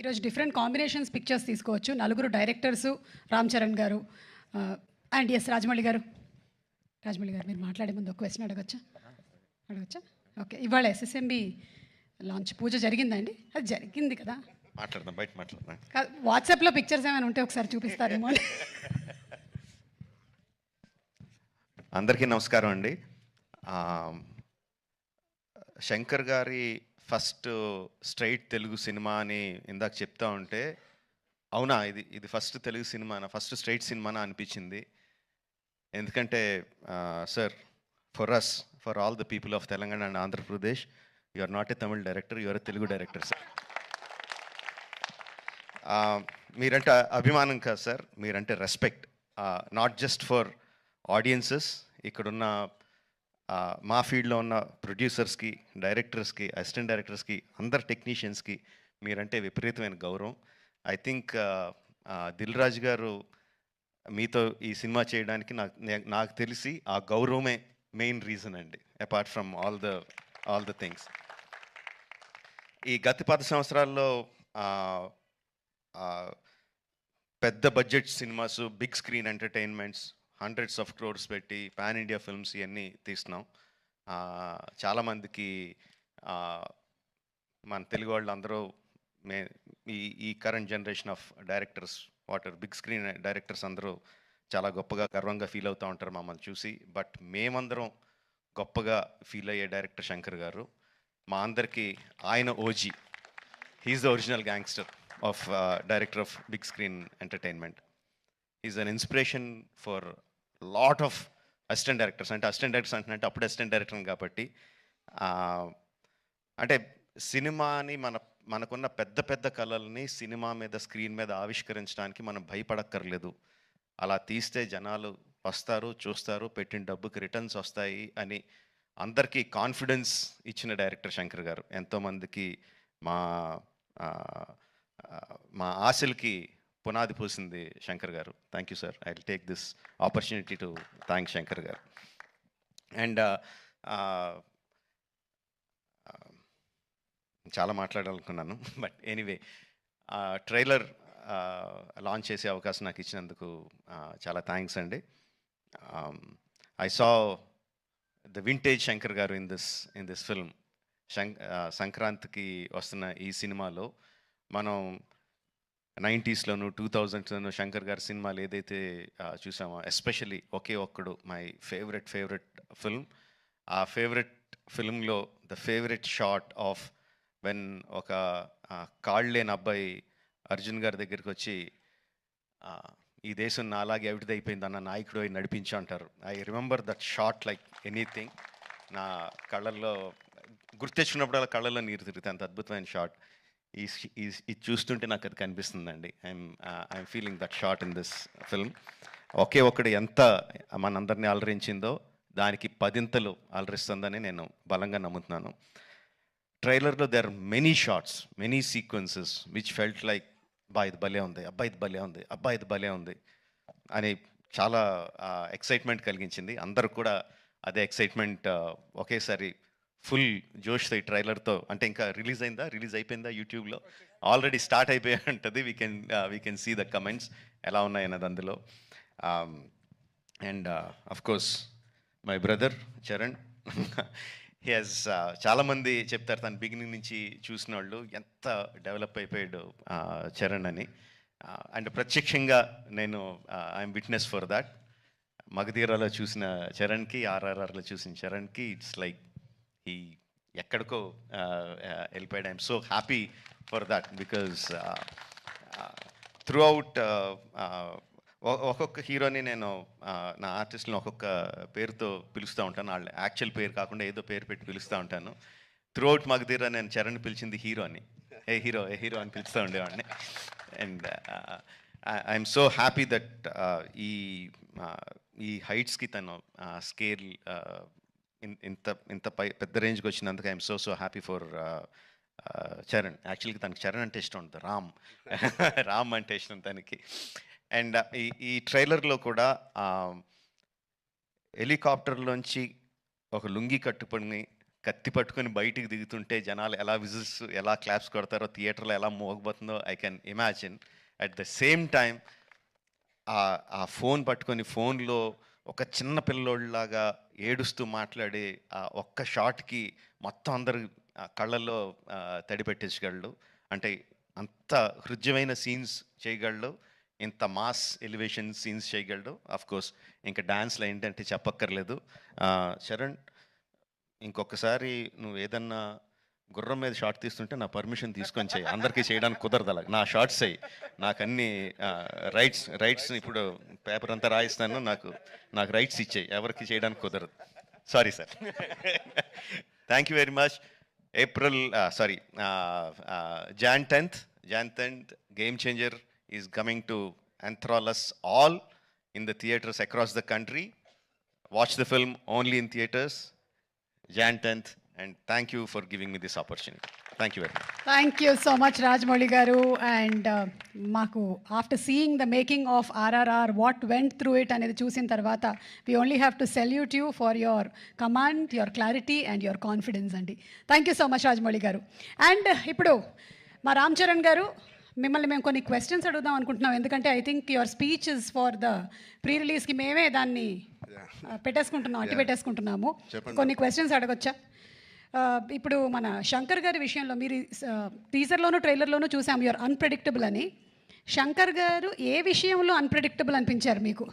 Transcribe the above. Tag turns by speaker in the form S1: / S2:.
S1: ఈరోజు different combinations pictures తీసుకోవచ్చు. నలుగురు డైరెక్టర్సు, రామ్ చరణ్ గారు అండ్ ఎస్ రాజమౌళి గారు. రాజమౌళి గారు మీరు మాట్లాడే ముందు ఒక క్వశ్చన్ అడగచ్చా? అడగచ్చా? ఓకే. ఇవాళ ఎస్ఎస్ఎంబి లాంచ్ పూజ జరిగిందండి? అది జరిగింది కదా?
S2: మాట్లాడదాం, బయట మాట్లాడదాం.
S1: వాట్సాప్లో పిక్చర్స్ ఏమైనా ఉంటే ఒకసారి చూపిస్తారేమో.
S2: అందరికీ నమస్కారం అండి. శంకర్ గారి ఫస్ట్ స్ట్రైట్ తెలుగు సినిమా అని ఇందాక చెప్తా ఉంటే అవునా ఇది ఫస్ట్ తెలుగు సినిమానా, ఫస్ట్ స్ట్రైట్ సినిమానా అనిపించింది. ఎందుకంటే sir, for all the people of Telangana and Andhra Pradesh, you are not a Tamil director, you are a Telugu director sir. మీరంటే అభిమానం కాదు సార్, మీరంటే respect. Not just for audiences, ఇక్కడున్న మా ఫీల్డ్లో ఉన్న ప్రొడ్యూసర్స్కి, డైరెక్టర్స్కి, అసిస్టెంట్ డైరెక్టర్స్కి, అందరు టెక్నీషియన్స్కి మీరంటే విపరీతమైన గౌరవం. ఐ థింక్ దిల్ రాజు గారు మీతో ఈ సినిమా చేయడానికి నాకు తెలిసి ఆ గౌరవమే మెయిన్ రీజన్ అండి, apart from all the things. ఈ గత 10 సంవత్సరాల్లో పెద్ద budget cinemas, big screen entertainments, hundreds of crores పెట్టి పాన్ ఇండియా ఫిల్మ్స్ ఇవన్నీ తీస్తున్నాం. చాలామందికి మన తెలుగు వాళ్ళు అందరూ ఈ current generation of directors, big screen directors అందరూ చాలా గొప్పగా గర్వంగా ఫీల్ అవుతూ ఉంటారు మమ్మల్ని చూసి. బట్ మేమందరం గొప్పగా ఫీల్ అయ్యే డైరెక్టర్ శంకర్ గారు. మా అందరికీ ఆయన OG. He's the original gangster of director of big screen entertainment. Is an inspiration for lot of assistant directors. అంటే అసిస్టెంట్ డైరెక్టర్స్ అంటే అప్పుడు అసిస్టెంట్ డైరెక్టర్ కాబట్టి, అంటే సినిమాని మనకున్న పెద్ద పెద్ద కళల్ని సినిమా మీద, స్క్రీన్ మీద ఆవిష్కరించడానికి మనం భయపడక్కర్లేదు. అలా తీస్తే జనాలు వస్తారు, చూస్తారు, పెట్టిన డబ్బుకి రిటర్న్స్ వస్తాయి అని అందరికీ కాన్ఫిడెన్స్ ఇచ్చిన డైరెక్టర్ శంకర్ గారు. ఎంతోమందికి మా ఆశలకి పునాది పోసింది శంకర్ గారు. Thank you sir. I will take this opportunity to thank Shankar గారు. అండ్ చాలా మాట్లాడాలనుకున్నాను, బట్ ఎనీవే, ట్రైలర్ లాంచ్ చేసే అవకాశం నాకు ఇచ్చినందుకు చాలా థ్యాంక్స్ అండి. I saw the vintage Shankar గారు ఇన్ దిస్ ఫిల్మ్. సంక్రాంతికి వస్తున్న ఈ సినిమాలో మనం 90స్లోను 2000స్లోను శంకర్ గారి సినిమాలు ఏదైతే చూసామో, especially Oke Okkadu my favourite film. ఆ ఫేవరెట్ ఫిల్మ్లో the favourite shot of when ఒక కాళ్ళు లేని అబ్బాయి అర్జున్ గారి దగ్గరికి వచ్చి, ఈ దేశం నాలాగే అవిటిదైపోయింది అన్న నాయకుడు అయి నడిపించు అంటారు. I remember that shot like anything. నా కళ్ళల్లో గుర్తెచ్చినప్పుడు కళ్ళల్లో నీరు తిరుగుతాయి, అంత అద్భుతమైన షాట్. ఇది చూస్తుంటే నాకు అది కనిపిస్తుందండి. I'm feeling that shot in this film. Oke Okkadu ఎంత మనందరినీ అలరించిందో దానికి 10 అలరిస్తుందని నేను బలంగా నమ్ముతున్నాను. ట్రైలర్లో there are many shots, many sequences which felt like ఇది భలే ఉంది, ఇది భలే ఉంది అని చాలా ఎక్సైట్మెంట్ కలిగించింది. అందరూ కూడా అదే ఎక్సైట్మెంట్ ఒకేసారి ఫుల్ జోష్తో ఈ ట్రైలర్తో. అంటే ఇంకా రిలీజ్ అయిపోయిందా యూట్యూబ్లో? ఆల్రెడీ స్టార్ట్ అయిపోయి ఉంటుంది. We can see the comments ఎలా ఉన్నాయి అన్నది అందులో. And of course my brother Charan, he has, చాలామంది చెప్తారు తను బిగినింగ్ నుంచి చూసిన వాళ్ళు ఎంత డెవలప్ అయిపోయాడు చరణ్ అని. అండ్ ప్రత్యక్షంగా నేను ఐఎమ్ విట్నెస్ ఫర్ దాట్. మగధీరాలో చూసిన చరణ్కి, ఆర్ఆర్ఆర్లో చూసిన చరణ్కి ఇట్స్ లైక్ ఈ ఎక్కడికో వెళ్ళిపోయాడు. I'm so happy for that because through out ఒక్కొక్క హీరోని నేను నా ఆర్టిస్ట్ని ఒక్కొక్క పేరుతో పిలుస్తూ ఉంటాను. వాళ్ళ యాక్చువల్ పేరు కాకుండా ఏదో పేరు పెట్టి పిలుస్తూ ఉంటాను. త్రూ అవుట్ మగధీరా నేను చరణ్ పిలిచింది హీరో అని, ఏ హీరో అని పిలుస్తూ ఉండేవాడిని. And I'm so happy that ఈ హైట్స్కి తను స్కేల్ ఇంత పెద్ద రేంజ్కి వచ్చినందుకు I'm so happy for Charan. యాక్చువల్గా తనకి చరణ్ అంటే ఇష్టం ఉంటుంది, రామ్ అంటే ఇష్టం తనకి. అండ్ ఈ ట్రైలర్లో కూడా హెలికాప్టర్లోంచి ఒక లుంగి కట్టుకొని కత్తి పట్టుకొని బయటికి దిగుతుంటే జనాలు ఎలా విజిల్స్ ఎలా క్లాప్స్ కొడతారో థియేటర్లో ఎలా మోగబోతుందో I can imagine. At the same time ఆ ఫోన్ పట్టుకొని ఫోన్లో ఒక చిన్న పిల్లోడిలాగా ఏడుస్తూ మాట్లాడే ఆ ఒక్క షాట్కి మొత్తం అందరు కళ్ళల్లో తడి పెట్టించగలడు. అంటే అంత హృద్యమైన సీన్స్ చేయగలడు, ఇంత మాస్ ఎలివేషన్ సీన్స్ చేయగలడు. ఆఫ్ కోర్స్ ఇంకా డాన్స్లో ఏంటంటే చెప్పక్కర్లేదు. చరణ్, ఇంకొకసారి నువ్వు ఏదన్నా గుర్రం మీద షార్ట్ తీస్తుంటే నా పర్మిషన్ తీసుకొని చేయి. అందరికీ చేయడానికి కుదరదు అలా. నా షార్ట్స్ అయ్యి నాకు అన్ని రైట్స్ ఇప్పుడు పేపర్ అంతా రాయిస్తాను, నాకు రైట్స్ ఇచ్చేయి, ఎవరికి చేయడానికి కుదరదు. Sorry sir. Thank you very much. Jan 10th, Game Changer is coming to enthrall us all in the theaters across the country. Watch the film only in theaters, Jan 10th, and thank you for giving me this opportunity. Thank you very much.
S1: Thank you so much Rajamouli garu. And మాకు after seeing the making of RRR what went through it అనేది చూసిన తర్వాత we only have to salute you for your command, your clarity and your confidence అండి. Thank you so much Rajamouli garu. And ఇప్పుడు మా రామ్ చరణ్ గారు, మిమ్మల్ని మేము కొన్ని క్వశ్చన్స్ అడుగుదాం అనుకుంటున్నాం. ఎందుకంటే I think your speech is for the pre రిలీజ్కి మేమే దాన్ని పెట్టేసుకుంటున్నాము. కొన్ని క్వశ్చన్స్ అడగొచ్చా? ఇప్పుడు మన శంకర్ గారి విషయంలో మీరు టీజర్లోనూ ట్రైలర్లోనూ చూసాం యువర్ అన్ప్రెడిక్టబుల్ అని. శంకర్ గారు ఏ విషయంలో అన్ప్రెడిక్టబుల్ అనిపించారు మీకు?